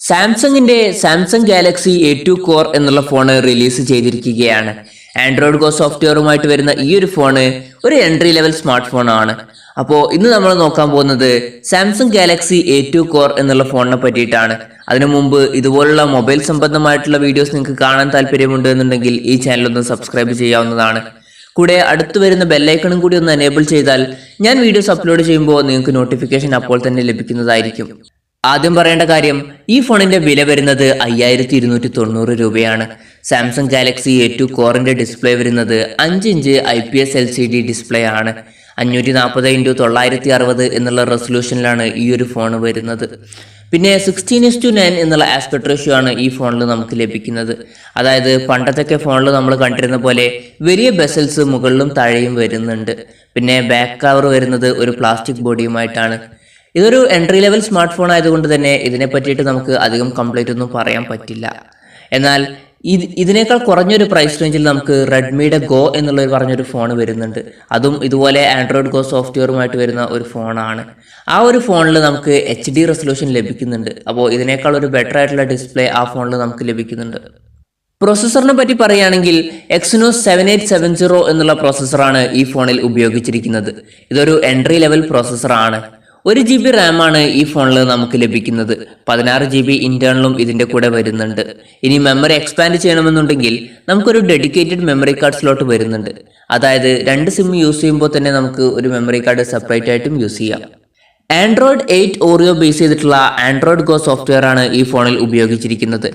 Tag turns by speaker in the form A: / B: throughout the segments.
A: Samsung Galaxy A2 core എന്നുള്ള phone release ചെയ്തിരിക്കുകയാണ്. Android go സോഫ്റ്റ്വെയറുമായിട്ട് വരുന്ന ഈ ഒരു ഫോണ് ഒരു എൻട്രി ലെവൽ സ്മാർട്ട് ഫോൺ ആണ്. അപ്പോൾ ഇന്ന് നമ്മൾ നോക്കാൻ പോകുന്നത് സാംസങ് ഗാലക്സി A2 കോർ എന്നുള്ള ഫോണിനെ പറ്റിയിട്ടാണ്. അതിനു മുമ്പ് ഇതുപോലുള്ള മൊബൈൽ സംബന്ധമായിട്ടുള്ള വീഡിയോസ് നിങ്ങൾക്ക് കാണാൻ താല്പര്യമുണ്ട് എന്നുണ്ടെങ്കിൽ ഈ ചാനൽ ഒന്ന് സബ്സ്ക്രൈബ് ചെയ്യാവുന്നതാണ്. കൂടെ അടുത്ത് വരുന്ന ബെല്ലൈക്കണും കൂടി ഒന്ന് എനേബിൾ ചെയ്താൽ ഞാൻ വീഡിയോസ് അപ്ലോഡ് ചെയ്യുമ്പോൾ നിങ്ങൾക്ക് നോട്ടിഫിക്കേഷൻ അപ്പോൾ തന്നെ ലഭിക്കുന്നതായിരിക്കും. ആദ്യം പറയേണ്ട കാര്യം, ഈ ഫോണിന്റെ വില വരുന്നത് 5290 രൂപയാണ്. സാംസങ് ഗാലക്സി A2 കോറിന്റെ ഡിസ്പ്ലേ വരുന്നത് 5 ഇഞ്ച് IPS LCD ഡിസ്പ്ലേ ആണ്. 540x960 എന്നുള്ള റെസൊല്യൂഷനിലാണ് ഈ ഒരു ഫോൺ വരുന്നത്. പിന്നെ 16:9 എന്നുള്ള ആസ്പെക്ട് റേഷ്യോ ആണ് ഈ ഫോണിൽ നമുക്ക് ലഭിക്കുന്നത്. അതായത് പണ്ടത്തെ ഫോണിൽ നമ്മൾ കണ്ടിരുന്ന പോലെ വലിയ ബെസൽസ് മുകളിലും താഴെയും വരുന്നുണ്ട്. പിന്നെ ബാക്ക് കവർ വരുന്നത് ഒരു പ്ലാസ്റ്റിക് ബോഡിയുമായിട്ടാണ്. ഇതൊരു എൻട്രി ലെവൽ സ്മാർട്ട് ഫോൺ ആയതുകൊണ്ട് തന്നെ ഇതിനെ പറ്റിയിട്ട് നമുക്ക് അധികം കംപ്ലീറ്റ് ഒന്നും പറയാൻ പറ്റില്ല. എന്നാൽ ഇതിനേക്കാൾ കുറഞ്ഞൊരു പ്രൈസ് റേഞ്ചിൽ നമുക്ക് റെഡ്മിയുടെ ഗോ എന്നുള്ള പറഞ്ഞൊരു ഫോൺ വരുന്നുണ്ട്. അതും ഇതുപോലെ ആൻഡ്രോയിഡ് ഗോ സോഫ്റ്റ്വെയറുമായിട്ട് വരുന്ന ഒരു ഫോണാണ്. ആ ഒരു ഫോണിൽ നമുക്ക് HD റെസൊല്യൂഷൻ ലഭിക്കുന്നുണ്ട്. അപ്പോൾ ഇതിനേക്കാൾ ഒരു ബെറ്റർ ആയിട്ടുള്ള ഡിസ്പ്ലേ ആ ഫോണിൽ നമുക്ക് ലഭിക്കുന്നുണ്ട്. പ്രോസസ്സറിനെ പറ്റി പറയുകയാണെങ്കിൽ Exynos 7870 എന്നുള്ള പ്രോസസ്സറാണ് ഈ ഫോണിൽ ഉപയോഗിച്ചിരിക്കുന്നത്. ഇതൊരു എൻട്രി ലെവൽ പ്രോസസ്സറാണ്. 1 GB റാം ആണ് ഈ ഫോണിൽ നമുക്ക് ലഭിക്കുന്നത്. 16 GB ഇന്റേണലും ഇതിന്റെ കൂടെ വരുന്നുണ്ട്. ഇനി മെമ്മറി എക്സ്പാൻഡ് ചെയ്യണമെന്നുണ്ടെങ്കിൽ നമുക്കൊരു ഡെഡിക്കേറ്റഡ് മെമ്മറി കാർഡ് സ്ലോട്ട് വരുന്നുണ്ട്. അതായത് 2 സിം യൂസ് ചെയ്യുമ്പോൾ തന്നെ നമുക്ക് ഒരു മെമ്മറി കാർഡ് സെപ്പറേറ്റ് ആയിട്ടും യൂസ് ചെയ്യാം. Android 8 ഓറിയോ ബേസ് ചെയ്തിട്ടുള്ള ആൻഡ്രോയിഡ് ഗോ സോഫ്റ്റ്വെയർ ആണ് ഈ ഫോണിൽ ഉപയോഗിച്ചിരിക്കുന്നത്.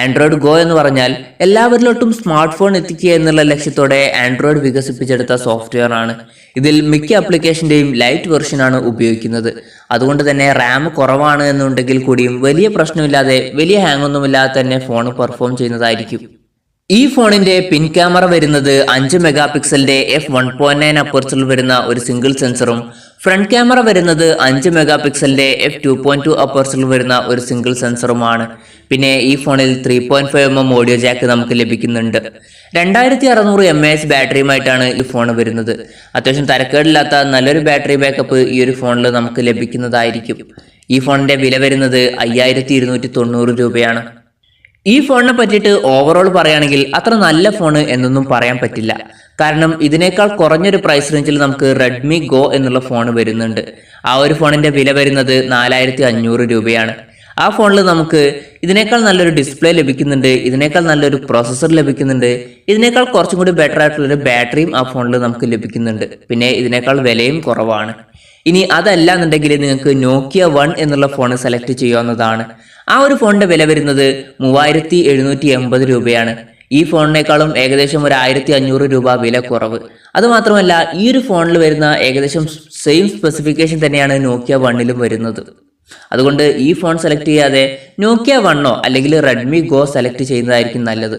A: ആൻഡ്രോയിഡ് ഗോ എന്ന് പറഞ്ഞാൽ എല്ലാവരിലോട്ടും സ്മാർട്ട് ഫോൺ എത്തിക്കുക എന്നുള്ള ലക്ഷ്യത്തോടെ ആൻഡ്രോയിഡ് വികസിപ്പിച്ചെടുത്ത സോഫ്റ്റ്വെയർ ആണ്. ഇതിൽ മിക്ക ആപ്ലിക്കേഷന്റെയും ലൈറ്റ് വെർഷനാണ് ഉപയോഗിക്കുന്നത്. അതുകൊണ്ട് തന്നെ റാം കുറവാണ് എന്നുണ്ടെങ്കിൽ കൂടിയും വലിയ പ്രശ്നമില്ലാതെ, വലിയ ഹാങ് ഒന്നുമില്ലാതെ തന്നെ ഫോൺ പെർഫോം ചെയ്യുന്നതായിരിക്കും. ഈ ഫോണിന്റെ പിൻ ക്യാമറ വരുന്നത് 5 മെഗാ പിക്സലിന്റെ f1.9 അപ്പർച്ചറിൽ വരുന്ന ഒരു സിംഗിൾ സെൻസറും, ഫ്രണ്ട് ക്യാമറ വരുന്നത് 5 മെഗാ പിക്സലിന്റെ f2.2 അപ്പർച്ചറിൽ വരുന്ന ഒരു സിംഗിൾ സെൻസറുമാണ്. പിന്നെ ഈ ഫോണിൽ 3.5mm ഓഡിയോ ജാക്ക് നമുക്ക് ലഭിക്കുന്നുണ്ട്. 2600 mAh ബാറ്ററിയുമായിട്ടാണ് ഈ ഫോൺ വരുന്നത്. അത്യാവശ്യം തരക്കേടില്ലാത്ത നല്ലൊരു ബാറ്ററി ബാക്കപ്പ് ഈ ഒരു ഫോണിൽ നമുക്ക് ലഭിക്കുന്നതായിരിക്കും. ഈ ഫോണിന്റെ വില വരുന്നത് 5290 രൂപയാണ്. ഈ ഫോണിനെ പറ്റിയിട്ട് ഓവറോൾ പറയുകയാണെങ്കിൽ അത്ര നല്ല ഫോണ് എന്നൊന്നും പറയാൻ പറ്റില്ല. കാരണം ഇതിനേക്കാൾ കുറഞ്ഞൊരു പ്രൈസ് റേഞ്ചിൽ നമുക്ക് റെഡ്മി ഗോ എന്നുള്ള ഫോൺ വരുന്നുണ്ട്. ആ ഒരു ഫോണിന്റെ വില വരുന്നത് 4500 രൂപയാണ്. ആ ഫോണിൽ നമുക്ക് ഇതിനേക്കാൾ നല്ലൊരു ഡിസ്പ്ലേ ലഭിക്കുന്നുണ്ട്, ഇതിനേക്കാൾ നല്ലൊരു പ്രോസസ്സർ ലഭിക്കുന്നുണ്ട്, ഇതിനേക്കാൾ കുറച്ചും കൂടി ബെറ്റർ ആയിട്ടുള്ളൊരു ബാറ്ററിയും ആ ഫോണിൽ നമുക്ക് ലഭിക്കുന്നുണ്ട്. പിന്നെ ഇതിനേക്കാൾ വിലയും കുറവാണ്. ഇനി അതല്ല എന്നുണ്ടെങ്കിൽ നിങ്ങൾക്ക് നോക്കിയ 1 എന്നുള്ള ഫോൺ സെലക്ട് ചെയ്യാവുന്നതാണ്. ആ ഒരു ഫോണിന്റെ വില വരുന്നത് 3780 രൂപയാണ്. ഈ ഫോണിനേക്കാളും ഏകദേശം ഒരു 1500 രൂപ വില കുറവ്. അതുമാത്രമല്ല, ഈ ഒരു ഫോണിൽ വരുന്ന ഏകദേശം സെയിം സ്പെസിഫിക്കേഷൻ തന്നെയാണ് നോക്കിയ 1ലും വരുന്നത്. അതുകൊണ്ട് ഈ ഫോൺ സെലക്ട് ചെയ്യാതെ നോക്കിയ 1 അല്ലെങ്കിൽ റെഡ്മി ഗോ സെലക്ട് ചെയ്യുന്നതായിരിക്കും നല്ലത്.